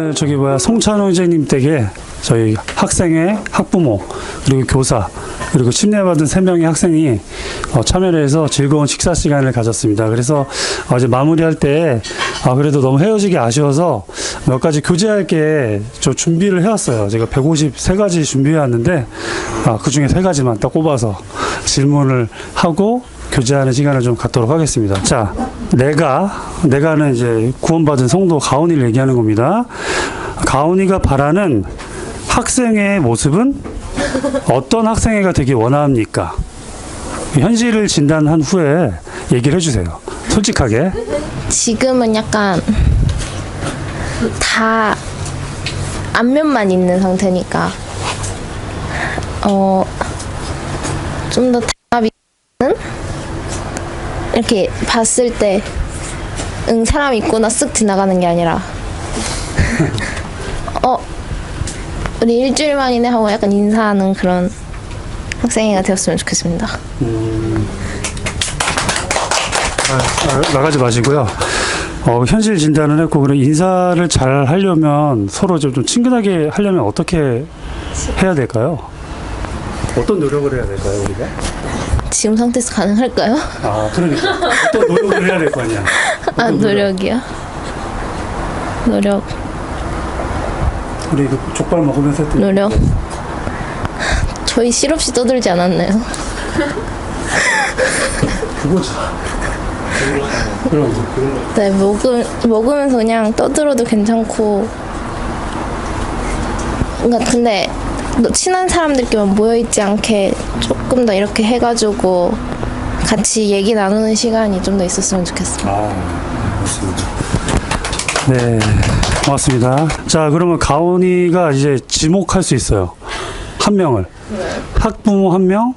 오늘 송찬호 선생님 댁에 저희 학생회, 학부모, 그리고 교사, 그리고 침례받은 3명의 학생이 참여를 해서 즐거운 식사 시간을 가졌습니다. 그래서 이제 마무리할 때 그래도 너무 헤어지기 아쉬워서 몇 가지 교제할 게 저 준비를 해왔어요. 제가 153가지 준비해왔는데 그 중에 3가지만 딱 꼽아서 질문을 하고 교제하는 시간을 좀 갖도록 하겠습니다. 자, 내가는 이제 구원받은 성도 가온이를 얘기하는 겁니다. 가온이가 바라는 학생회의 모습은 어떤 학생회가 되기 원합니까? 현실을 진단한 후에 얘기를 해주세요. 솔직하게. 지금은 약간 다 안면만 있는 상태니까 좀 더 답이 있는? 이렇게 봤을 때 사람 있구나 쓱 지나가는 게 아니라 우리 일주일 만이네 하고 약간 인사하는 그런 학생회가 되었으면 좋겠습니다. 나가지 마시고요. 현실 진단을 했고, 그럼 인사를 잘 하려면 서로 좀 친근하게 하려면 어떻게 해야 될까요? 어떤 노력을 해야 될까요, 우리가? 지금 상태에서 가능할까요? 그러니까. 어떤 노력을 해야 될 거 아니야? 노력이요? 노력. 우리 이거 족발 먹으면서 했더니 노력. 저희 실없이 떠들지 않았나요? 그거지. 그럼 네, 먹으면서 그냥 떠들어도 괜찮고. 그러니까 근데 친한 사람들끼리만 모여있지 않게 조금 더 이렇게 해가지고 같이 얘기 나누는 시간이 좀 더 있었으면 좋겠어요. 맞습니다. 네, 고맙습니다. 자, 그러면 가온이가 이제 지목할 수 있어요. 한 명을. 학부모 1명,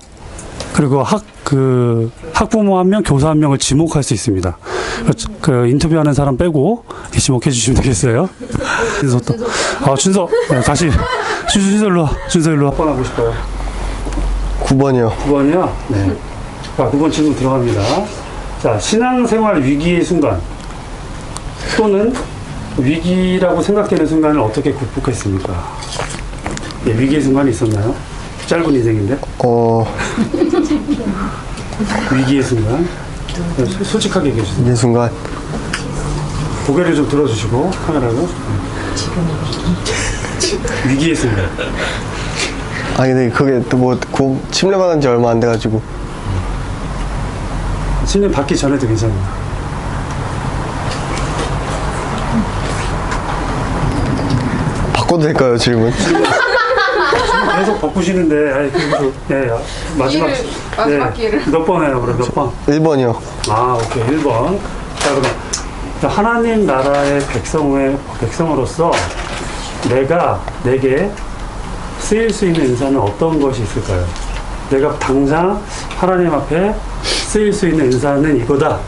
그리고 학부모 1명, 교사 1명을 지목할 수 있습니다. 그 인터뷰하는 사람 빼고 지목해 주시면 되겠어요. 준서, 네, 다시. 준서 일로 와. 준서 일로 와. 몇 번 하고 싶어요? 9번이요. 9번이요? 네. 자, 9번 질문 들어갑니다. 자, 신앙생활 위기의 순간 또는 위기라고 생각되는 순간을 어떻게 극복했습니까? 네, 위기의 순간이 있었나요? 짧은 인생인데. 위기의 순간. 네, 솔직하게 얘기해 주세요. 위기의 순간. 고개를 좀 들어주시고 카메라로. 위기의 순간. 근데 그게 또 침례받은 지 얼마 안 돼가지고. 침례 받기 전에도 괜찮아요. 바꿔도 될까요, 질문? 계속 바꾸시는데, 마지막 기회를. 몇 번 해요, 그럼 몇 번? 1번이요. 오케이, 1번. 자, 그럼 하나님 나라의 백성으로서 내게 쓰일 수 있는 은사는 어떤 것이 있을까요? 내가 당장 하나님 앞에 쓰일 수 있는 은사는 이거다.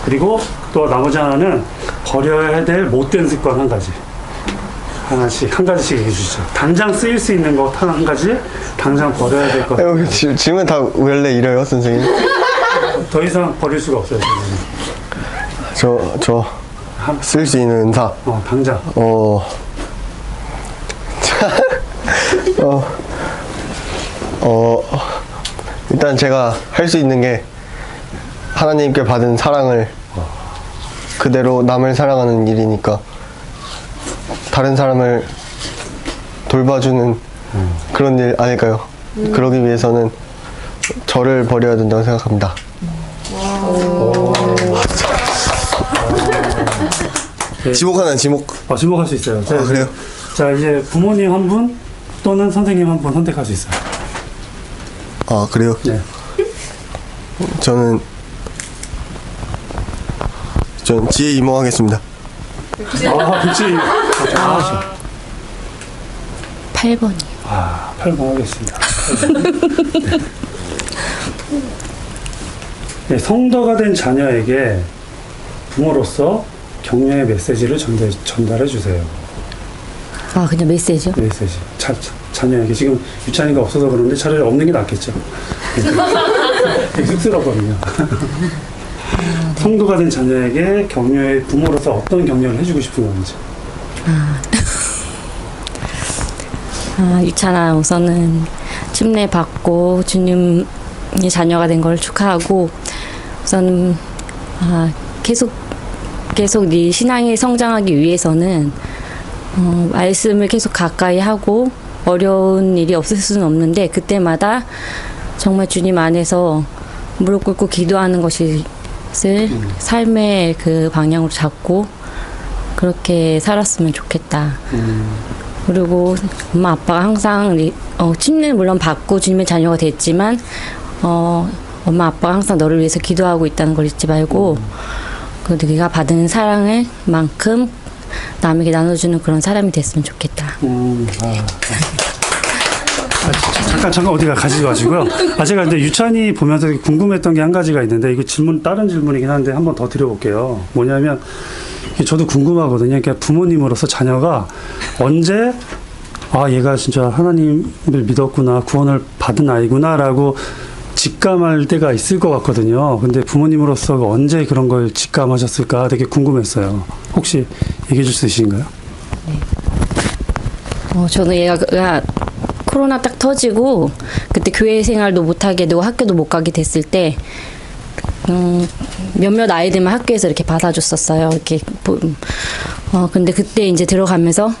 그리고 또 나머지 하나는 버려야 될 못된 습관 한 가지. 한 가지씩 얘기해 주시죠. 당장 쓰일 수 있는 것 한 가지, 당장 버려야 될 것. 질문 다 원래 이래요, 선생님? 더 이상 버릴 수가 없어요. 저 쓸 수 있는 은사. 당장. 일단 제가 할 수 있는 게 하나님께 받은 사랑을 그대로 남을 사랑하는 일이니까 다른 사람을 돌봐주는 그런 일 아닐까요? 그러기 위해서는 저를 버려야 된다고 생각합니다. 지목하나요, 지목? 지목할 수 있어요. 그래요? 자, 이제 부모님 한 분 또는 선생님 한 분 선택할 수 있어요. 그래요? 네. 전 지혜 이모 하겠습니다. 그치. 8번이요. 8번 하겠습니다. 네, 성도가 된 자녀에게 부모로서 격려의 메시지를 전달해 주세요. 그냥 메시지요? 메시지. 자녀에게 지금 유찬이가 없어서 그런데 차라리 없는 게 낫겠죠. 되게 쑥스럽거든요. 성도가 된 자녀에게 부모로서 어떤 격려를 해주고 싶은 건지. 유찬아, 우선은 침례 받고 주님의 자녀가 된 걸 축하하고, 우선 계속 네 신앙이 성장하기 위해서는 말씀을 계속 가까이 하고 어려운 일이 없을 수는 없는데, 그때마다 정말 주님 안에서 무릎 꿇고 기도하는 것이 삶의 그 방향으로 잡고 그렇게 살았으면 좋겠다. 그리고 엄마 아빠가 항상 침례는 물론 받고 주님의 자녀가 됐지만 엄마 아빠가 항상 너를 위해서 기도하고 있다는 걸 잊지 말고 그 네가 받은 사랑을 만큼 남에게 나눠주는 그런 사람이 됐으면 좋겠다. 잠깐 어디가 가시지 마시고요. 제가 근데 유찬이 보면서 궁금했던 게 한 가지가 있는데, 이거 다른 질문이긴 한데 한 번 더 드려볼게요. 뭐냐면, 저도 궁금하거든요. 그러니까 부모님으로서 자녀가 언제, 얘가 진짜 하나님을 믿었구나, 구원을 받은 아이구나라고 직감할 때가 있을 것 같거든요. 근데 부모님으로서 언제 그런 걸 직감하셨을까 되게 궁금했어요. 혹시 얘기해 줄 수 있으신가요? 저는 얘가 코로나 딱 터지고 그때 교회 생활도 못하게 되고 학교도 못 가게 됐을 때 몇몇 아이들만 학교에서 이렇게 받아줬었어요. 이렇게 근데 그때 이제 들어가면서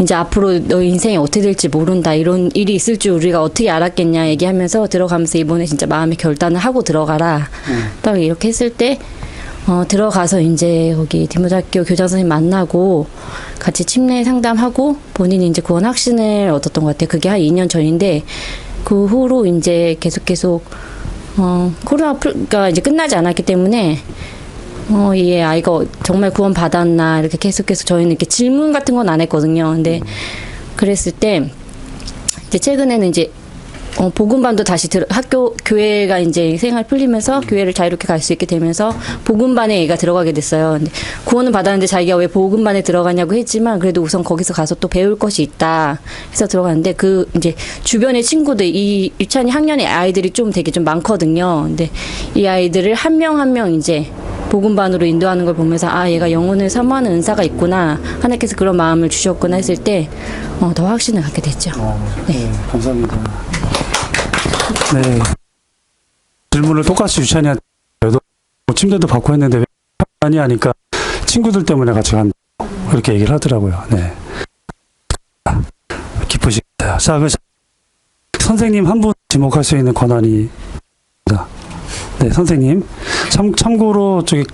이제 앞으로 너 인생이 어떻게 될지 모른다, 이런 일이 있을 줄 우리가 어떻게 알았겠냐 얘기하면서 들어가면서 이번에 진짜 마음의 결단을 하고 들어가라. 딱 이렇게 했을 때 들어가서 이제 거기 디모데학교 교장 선생님 만나고 같이 침례 상담하고 본인이 이제 구원 확신을 얻었던 것 같아요. 그게 한 2년 전인데 그 후로 이제 계속 코로나가 이제 끝나지 않았기 때문에 이 아이가 정말 구원 받았나 이렇게 계속해서 저희는 이렇게 질문 같은 건 안 했거든요. 근데 그랬을 때 이제 최근에는 이제 복음반도 다시 교회가 이제 생활 풀리면서 교회를 자유롭게 갈 수 있게 되면서 복음반에 얘가 들어가게 됐어요. 근데 구원은 받았는데 자기가 왜 복음반에 들어가냐고 했지만 그래도 우선 거기서 가서 또 배울 것이 있다 해서 들어갔는데 그 이제 주변의 친구들, 이 유찬이 학년의 아이들이 좀 되게 좀 많거든요. 근데 이 아이들을 한 명 한 명 이제 복음반으로 인도하는 걸 보면서 얘가 영혼을 사모하는 은사가 있구나, 하나님께서 그런 마음을 주셨구나 했을 때 더 확신을 갖게 됐죠. 네, 감사합니다. 네. 질문을 똑같이 유찬이한테 침대도 받고 했는데 왜 많이 하니까 친구들 때문에 같이 간다, 그렇게 얘기를 하더라고요. 네. 기쁘시겠다. 자, 선생님 한 분 지목할 수 있는 권한이 있습니다. 네, 선생님. 참고로 저기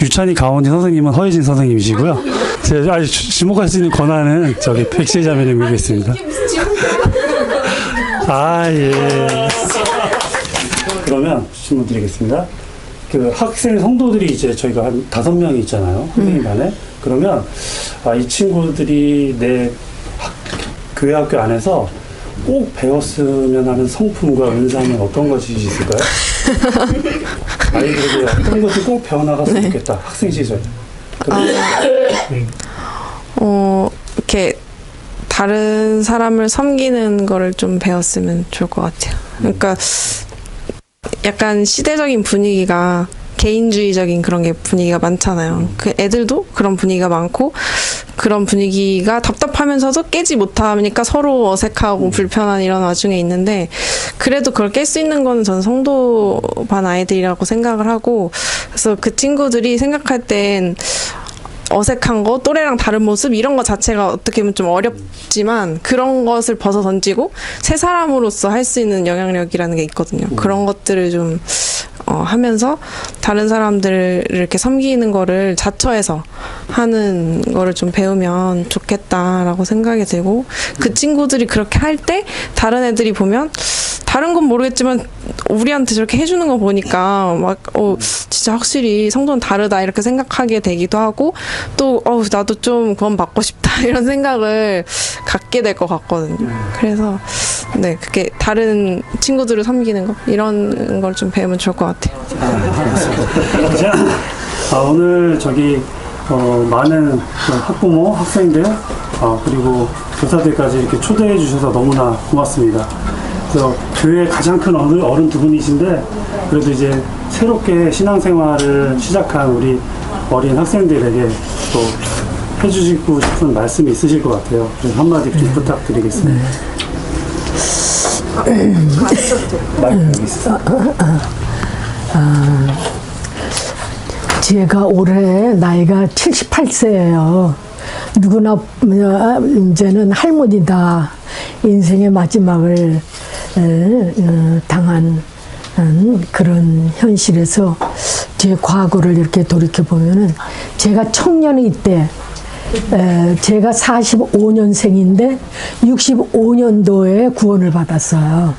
유찬이 가온이 선생님은 허혜진 선생님이시고요. 제가 지목할 수 있는 권한은 저기 백세 자매님에게 있습니다. 예. 그러면 질문 드리겠습니다. 그 학생 성도들이 이제 저희가 한 5명이 있잖아요. 선생님 반에. 그러면 이 친구들이 내 교회 학교 안에서 꼭 배웠으면 하는 성품과 은사는 어떤 것이 있을까요? 아이들에게 어떤 것을 꼭 배워나갔으면 좋겠다. 학생 시절. 이렇게 다른 사람을 섬기는 거를 좀 배웠으면 좋을 것 같아요. 그러니까 약간 시대적인 분위기가 개인주의적인 그런 게 분위기가 많잖아요. 그 애들도 그런 분위기가 많고 그런 분위기가 답답하면서도 깨지 못하니까 서로 어색하고 불편한 이런 와중에 있는데, 그래도 그걸 깰 수 있는 거는 저는 성도 반 아이들이라고 생각을 하고, 그래서 그 친구들이 생각할 땐 어색한 거, 또래랑 다른 모습 이런 거 자체가 어떻게 보면 좀 어렵지만 그런 것을 벗어 던지고 새 사람으로서 할 수 있는 영향력이라는 게 있거든요. 그런 것들을 좀 하면서 다른 사람들을 이렇게 섬기는 거를 자처해서 하는 거를 좀 배우면 좋겠다라고 생각이 들고, 그 친구들이 그렇게 할 때 다른 애들이 보면 다른 건 모르겠지만 우리한테 저렇게 해주는 거 보니까 막 진짜 확실히 성도는 다르다 이렇게 생각하게 되기도 하고, 또 나도 좀 구원 받고 싶다 이런 생각을 갖게 될 것 같거든요. 그래서 네, 그게 다른 친구들을 섬기는 거 이런 걸 좀 배우면 좋을 것 같아요. 오늘 저기 많은 학부모, 학생들 그리고 교사들까지 이렇게 초대해 주셔서 너무나 고맙습니다. 그래서 교회의 가장 큰 어른 두 분이신데, 그래도 이제 새롭게 신앙생활을 시작한 우리 어린 학생들에게 또 해주시고 싶은 말씀이 있으실 것 같아요. 그래서 한마디 좀 부탁드리겠습니다. 마이크 여기 있어요. 제가 올해 나이가 78세예요. 누구나 이제는 할머니다. 인생의 마지막을 당한 그런 현실에서 제 과거를 이렇게 돌이켜 보면은 제가 청년의 때 제가 45년생인데 65년도에 구원을 받았어요.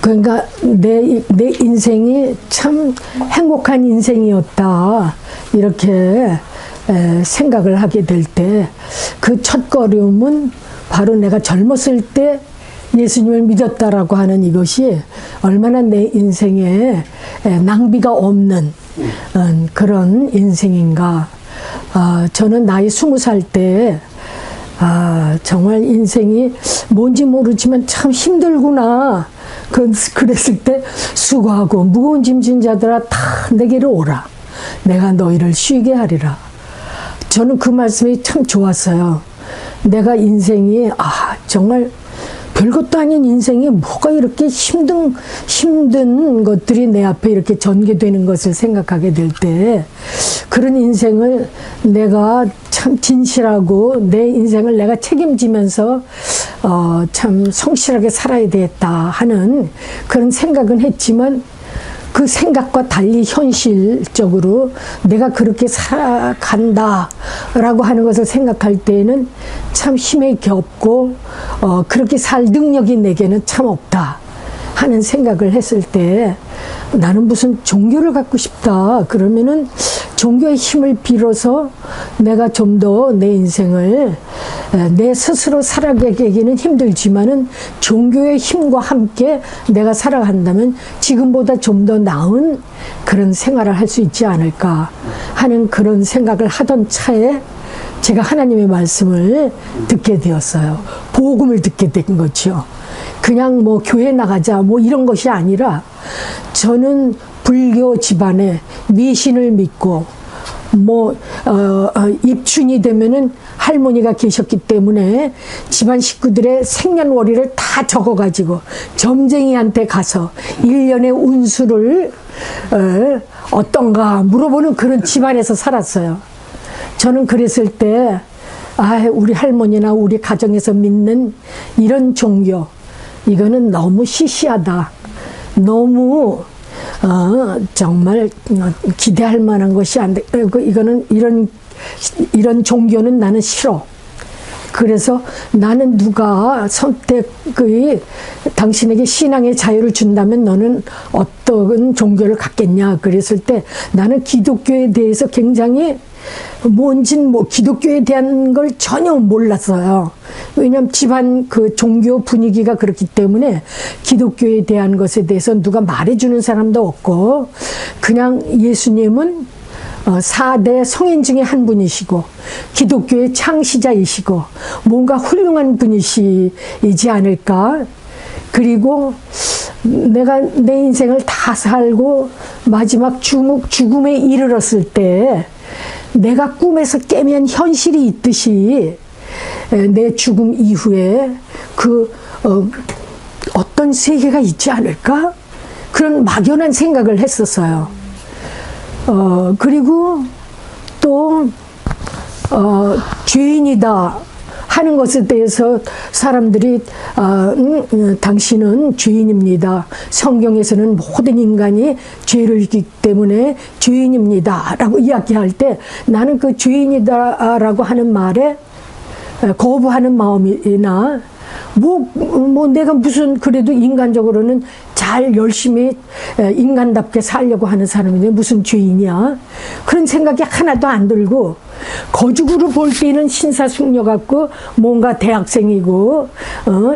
그러니까 내 인생이 참 행복한 인생이었다 이렇게 생각을 하게 될 때 그 첫걸음은 바로 내가 젊었을 때 예수님을 믿었다라고 하는 이것이 얼마나 내 인생에 낭비가 없는 그런 인생인가. 저는 나이 20살 때 정말 인생이 뭔지 모르지만 참 힘들구나. 그랬을 때 수고하고 무거운 짐진 자들아 다 내게로 오라. 내가 너희를 쉬게 하리라. 저는 그 말씀이 참 좋았어요. 내가 인생이 정말 별것도 아닌 인생에 뭐가 이렇게 힘든 것들이 내 앞에 이렇게 전개되는 것을 생각하게 될 때 그런 인생을 내가 참 진실하고 내 인생을 내가 책임지면서 참 성실하게 살아야 되겠다 하는 그런 생각은 했지만 그 생각과 달리 현실적으로 내가 그렇게 살아간다라고 하는 것을 생각할 때에는 참 힘에 겹고 그렇게 살 능력이 내게는 참 없다 하는 생각을 했을 때 나는 무슨 종교를 갖고 싶다 그러면은 종교의 힘을 빌어서 내가 좀 더 내 인생을 내 스스로 살아가기는 힘들지만은 종교의 힘과 함께 내가 살아간다면 지금보다 좀 더 나은 그런 생활을 할 수 있지 않을까 하는 그런 생각을 하던 차에 제가 하나님의 말씀을 듣게 되었어요. 복음을 듣게 된 거죠. 그냥 뭐 교회 나가자 뭐 이런 것이 아니라 저는 불교 집안에 미신을 믿고 입춘이 되면은 할머니가 계셨기 때문에 집안 식구들의 생년월일을 다 적어가지고 점쟁이한테 가서 1년의 운수를 어떤가 물어보는 그런 집안에서 살았어요. 저는 그랬을 때 우리 할머니나 우리 가정에서 믿는 이런 종교 이거는 너무 시시하다. 너무 정말 기대할 만한 것이 안 돼. 이거는 이런 종교는 나는 싫어. 그래서 나는 누가 선택의 당신에게 신앙의 자유를 준다면 너는 어떤 종교를 갖겠냐 그랬을 때 나는 기독교에 대해서 굉장히 뭔진 기독교에 대한 걸 전혀 몰랐어요. 왜냐하면 집안 그 종교 분위기가 그렇기 때문에 기독교에 대한 것에 대해서 누가 말해주는 사람도 없고 그냥 예수님은 4대 성인 중에 한 분이시고 기독교의 창시자이시고 뭔가 훌륭한 분이시지 않을까. 그리고 내가 내 인생을 다 살고 마지막 죽음에 이르렀을 때 내가 꿈에서 깨면 현실이 있듯이 내 죽음 이후에 어떤 세계가 있지 않을까? 그런 막연한 생각을 했었어요. 그리고 또 죄인이다 하는 것에 대해서 사람들이 당신은 죄인입니다. 성경에서는 모든 인간이 죄를 지기 때문에 죄인입니다 라고 이야기할 때 나는 그 죄인이다 라고 하는 말에 거부하는 마음이나 내가 무슨 그래도 인간적으로는 잘 열심히 인간답게 살려고 하는 사람인데 무슨 죄인이야 그런 생각이 하나도 안 들고 거죽으로 볼 때는 신사숙녀 같고 뭔가 대학생이고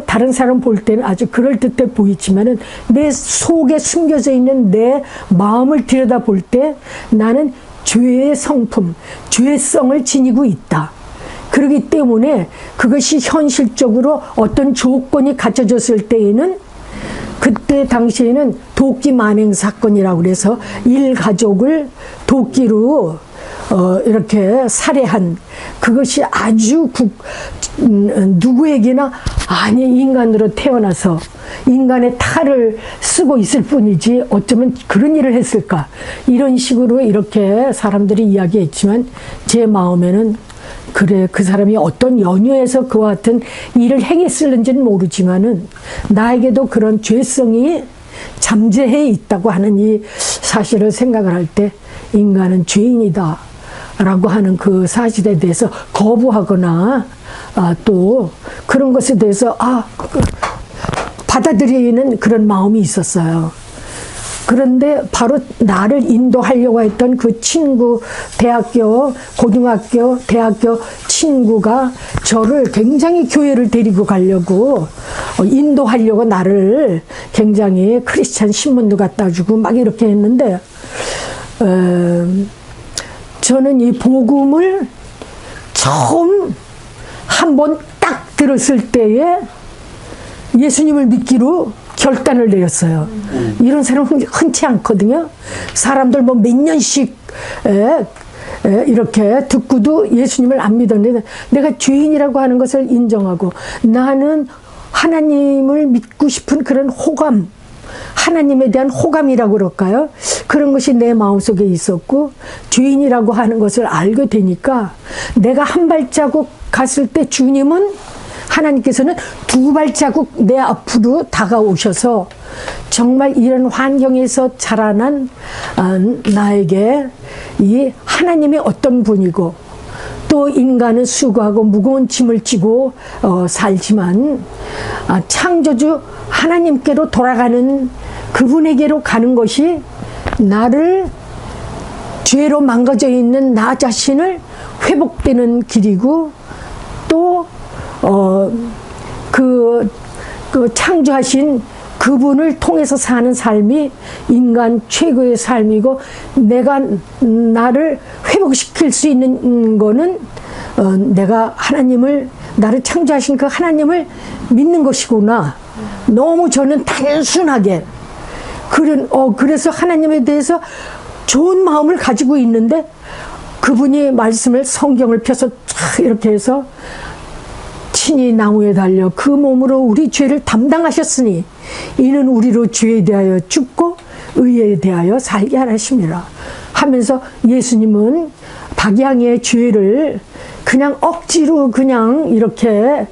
다른 사람 볼 때는 아주 그럴듯해 보이지만은 내 속에 숨겨져 있는 내 마음을 들여다볼 때 나는 죄의 성품, 죄성을 지니고 있다. 그렇기 때문에 그것이 현실적으로 어떤 조건이 갖춰졌을 때에는 그때 당시에는 도끼 만행 사건이라고 그래서 일가족을 도끼로 이렇게 살해한 그것이 아주 누구에게나 아니 인간으로 태어나서 인간의 탈을 쓰고 있을 뿐이지 어쩌면 그런 일을 했을까 이런 식으로 이렇게 사람들이 이야기했지만 제 마음에는 그래 그 사람이 어떤 연유에서 그와 같은 일을 행했을는지는 모르지만은 나에게도 그런 죄성이 잠재해 있다고 하는 이 사실을 생각을 할 때 인간은 죄인이다 라고 하는 그 사실에 대해서 거부하거나 또 그런 것에 대해서 받아들이는 그런 마음이 있었어요. 그런데 바로 나를 인도하려고 했던 그 친구, 대학교, 고등학교, 대학교 친구가 저를 굉장히 교회를 데리고 가려고 인도하려고 나를 굉장히 크리스찬 신문도 갖다 주고 막 이렇게 했는데 저는 이 복음을 처음 한번 딱 들었을 때에 예수님을 믿기로 결단을 내렸어요. 이런 사람은 흔치 않거든요. 사람들 뭐 몇 년씩 이렇게 듣고도 예수님을 안 믿었는데 내가 죄인이라고 하는 것을 인정하고 나는 하나님을 믿고 싶은 그런 호감, 하나님에 대한 호감이라고 그럴까요? 그런 것이 내 마음속에 있었고 죄인이라고 하는 것을 알게 되니까 내가 한 발자국 갔을 때 주님은 하나님께서는 두 발자국 내 앞으로 다가오셔서 정말 이런 환경에서 자라난 나에게 이 하나님이 어떤 분이고 또 인간은 수고하고 무거운 짐을 지고 살지만 창조주 하나님께로 돌아가는 그분에게로 가는 것이 나를 죄로 망가져 있는 나 자신을 회복되는 길이고 또 그 창조하신 그분을 통해서 사는 삶이 인간 최고의 삶이고 내가 나를 회복시킬 수 있는 거는 내가 하나님을 나를 창조하신 그 하나님을 믿는 것이구나. 너무 저는 단순하게 그래서 하나님에 대해서 좋은 마음을 가지고 있는데 그분이 말씀을 성경을 펴서 이렇게 해서 친히 나무에 달려 그 몸으로 우리 죄를 담당하셨으니 이는 우리로 죄에 대하여 죽고 의에 대하여 살게 하심이라 하면서 예수님은 박양의 죄를 그냥 억지로 그냥 이렇게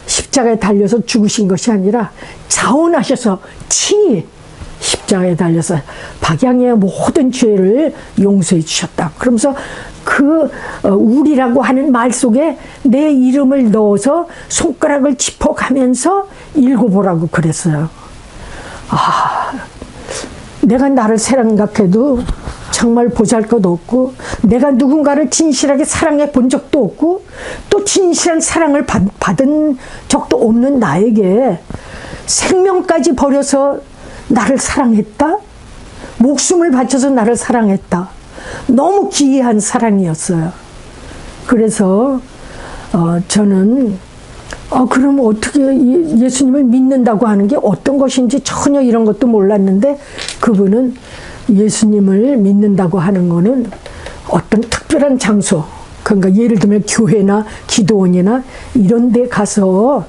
십자가에 달려서 죽으신 것이 아니라 자원하셔서 친히 십자가에 달려서 박양의 모든 죄를 용서해 주셨다. 그러면서 그 우리라고 하는 말 속에 내 이름을 넣어서 손가락을 짚어가면서 읽어보라고 그랬어요. 내가 나를 생각해도 정말 보잘것없고 내가 누군가를 진실하게 사랑해 본 적도 없고 또 진실한 사랑을 받은 적도 없는 나에게 생명까지 버려서 나를 사랑했다? 목숨을 바쳐서 나를 사랑했다. 너무 기이한 사랑이었어요. 그래서 저는 그럼 어떻게 예수님을 믿는다고 하는 게 어떤 것인지 전혀 이런 것도 몰랐는데 그분은 예수님을 믿는다고 하는 거는 어떤 특별한 장소, 그러니까 예를 들면 교회나 기도원이나 이런 데 가서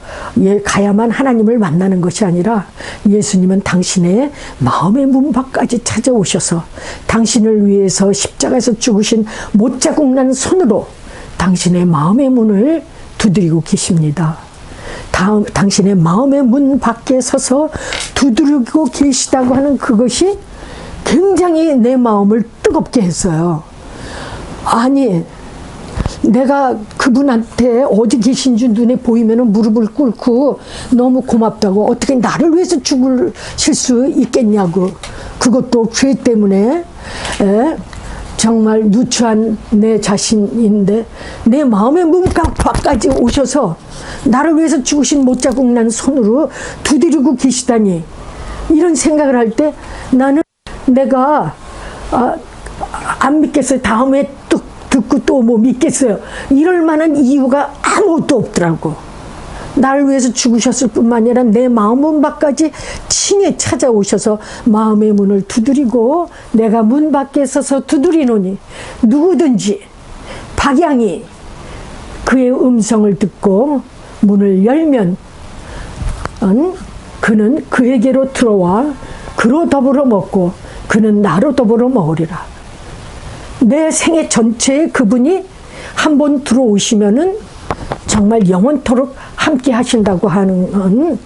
가야만 하나님을 만나는 것이 아니라 예수님은 당신의 마음의 문 밖까지 찾아오셔서 당신을 위해서 십자가에서 죽으신 못자국 난 손으로 당신의 마음의 문을 두드리고 계십니다. 당신의 마음의 문 밖에 서서 두드리고 계시다고 하는 그것이 굉장히 내 마음을 뜨겁게 했어요. 아니 내가 그분한테 어디 계신지 눈에 보이면 무릎을 꿇고 너무 고맙다고 어떻게 나를 위해서 죽으실 수 있겠냐고 그것도 죄 때문에 정말 누추한 내 자신인데 내 마음의 문밖까지 오셔서 나를 위해서 죽으신 못자국 난 손으로 두드리고 계시다니 이런 생각을 할 때 나는 내가 안 믿겠어요. 다음에 또 듣고 또 뭐 믿겠어요. 이럴 만한 이유가 아무것도 없더라고. 나를 위해서 죽으셨을 뿐만 아니라 내 마음 문 밖까지 친히 찾아오셔서 마음의 문을 두드리고 내가 문 밖에 서서 두드리노니 누구든지 박양이 그의 음성을 듣고 문을 열면 그는 그에게로 들어와 그로 더불어 먹고 그는 나로 더불어 먹으리라. 내 생애 전체에 그분이 한번 들어오시면은 정말 영원토록 함께 하신다고 하는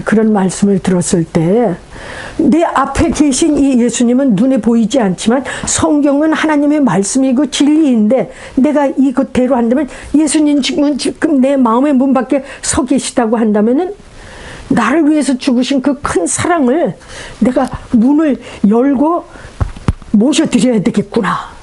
그런 말씀을 들었을 때 내 앞에 계신 이 예수님은 눈에 보이지 않지만 성경은 하나님의 말씀이고 진리인데 내가 이것대로 한다면 예수님 지금 내 마음의 문 밖에 서 계시다고 한다면은 나를 위해서 죽으신 그 큰 사랑을 내가 문을 열고 모셔드려야 되겠구나.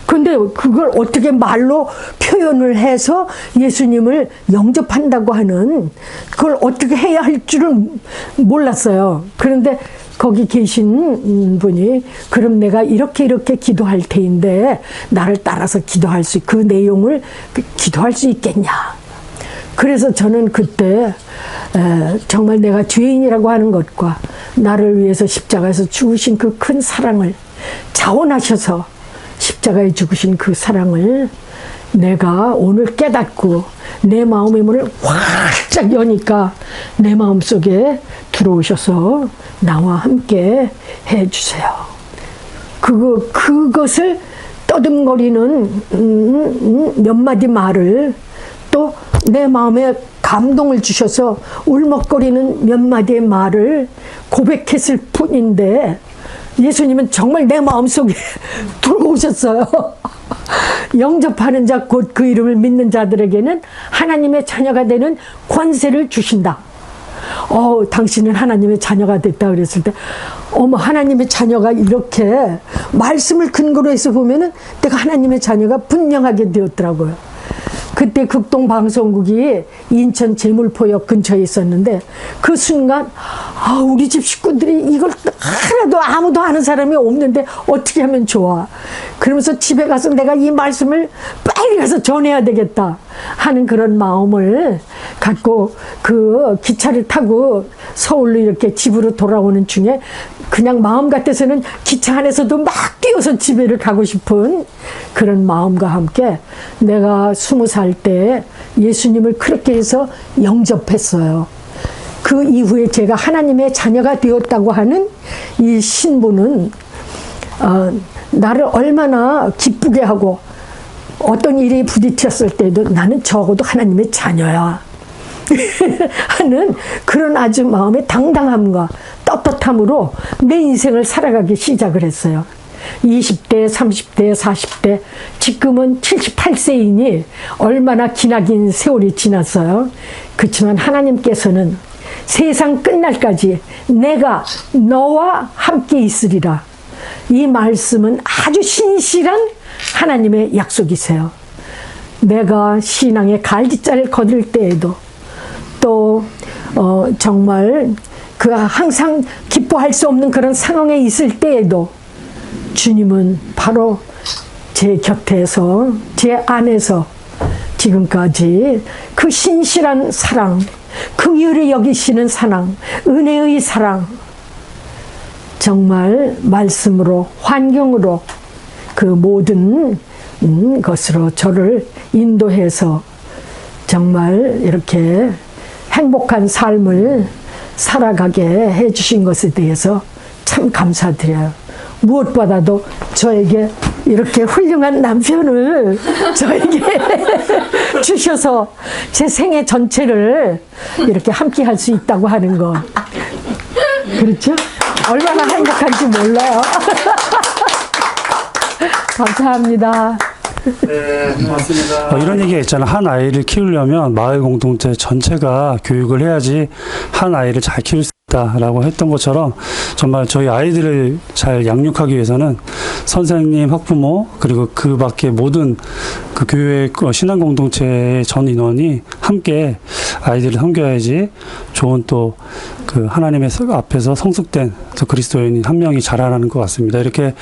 근데 그걸 어떻게 말로 표현을 해서 예수님을 영접한다고 하는 그걸 어떻게 해야 할 줄은 몰랐어요. 그런데 거기 계신 분이 그럼 내가 이렇게 기도할 테인데 나를 따라서 기도할 수 그 내용을 기도할 수 있겠냐. 그래서 저는 그때 정말 내가 죄인이라고 하는 것과 나를 위해서 십자가에서 죽으신 그 큰 사랑을 자원하셔서 십자가에 죽으신 그 사랑을 내가 오늘 깨닫고 내 마음의 문을 활짝 여니까 내 마음속에 들어오셔서 나와 함께 해주세요. 그것을 떠듬거리는 몇 마디 말을 또 내 마음에 감동을 주셔서 울먹거리는 몇 마디의 말을 고백했을 뿐인데 예수님은 정말 내 마음속에 들어오셨어요. 영접하는 자 곧 그 이름을 믿는 자들에게는 하나님의 자녀가 되는 권세를 주신다. 당신은 하나님의 자녀가 됐다 그랬을 때 어머 하나님의 자녀가 이렇게 말씀을 근거로 해서 보면은 내가 하나님의 자녀가 분명하게 되었더라고요. 그때 극동방송국이 인천 제물포역 근처에 있었는데 그 순간 우리 집 식구들이 이걸 하나도 아무도 아는 사람이 없는데 어떻게 하면 좋아. 그러면서 집에 가서 내가 이 말씀을 빨리 가서 전해야 되겠다 하는 그런 마음을 갖고 그 기차를 타고 서울로 이렇게 집으로 돌아오는 중에 그냥 마음 같아서는 기차 안에서도 막 뛰어서 집에를 가고 싶은 그런 마음과 함께 내가 20살 때 예수님을 그렇게 해서 영접했어요. 그 이후에 제가 하나님의 자녀가 되었다고 하는 이 신부는 나를 얼마나 기쁘게 하고 어떤 일이 부딪혔을 때도 나는 적어도 하나님의 자녀야 하는 그런 아주 마음의 당당함과 떳떳함으로 내 인생을 살아가기 시작을 했어요. 20대, 30대, 40대, 지금은 78세이니 얼마나 기나긴 세월이 지났어요. 그렇지만 하나님께서는 세상 끝날까지 내가 너와 함께 있으리라. 이 말씀은 아주 신실한 하나님의 약속이세요. 내가 신앙의 갈지자를 거둘 때에도 또 정말 그 항상 기뻐할 수 없는 그런 상황에 있을 때에도 주님은 바로 제 곁에서 제 안에서 지금까지 그 신실한 사랑, 긍휼히 여기시는 사랑, 은혜의 사랑, 정말 말씀으로 환경으로 그 모든 것으로 저를 인도해서 정말 이렇게 행복한 삶을 살아가게 해주신 것에 대해서 참 감사드려요. 무엇보다도 저에게 이렇게 훌륭한 남편을 저에게 주셔서 제 생애 전체를 이렇게 함께 할 수 있다고 하는 거. 그렇죠? 얼마나 행복한지 몰라요. 감사합니다. 네, 맞습니다. 이런 얘기가 있잖아. 한 아이를 키우려면 마을 공동체 전체가 교육을 해야지 한 아이를 잘 키울 수 있다라고 했던 것처럼 정말 저희 아이들을 잘 양육하기 위해서는 선생님, 학부모 그리고 그 밖에 모든 그 교회 신앙 공동체의 전 인원이 함께 아이들을 섬겨야지 좋은 또 그 하나님의 앞에서 성숙된 또 그리스도인 한 명이 자라나는 것 같습니다. 이렇게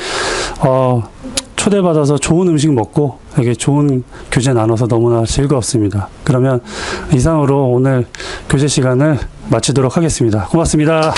초대받아서 좋은 음식 먹고 이렇게 좋은 교제 나눠서 너무나 즐거웠습니다. 그러면 이상으로 오늘 교제 시간을 마치도록 하겠습니다. 고맙습니다.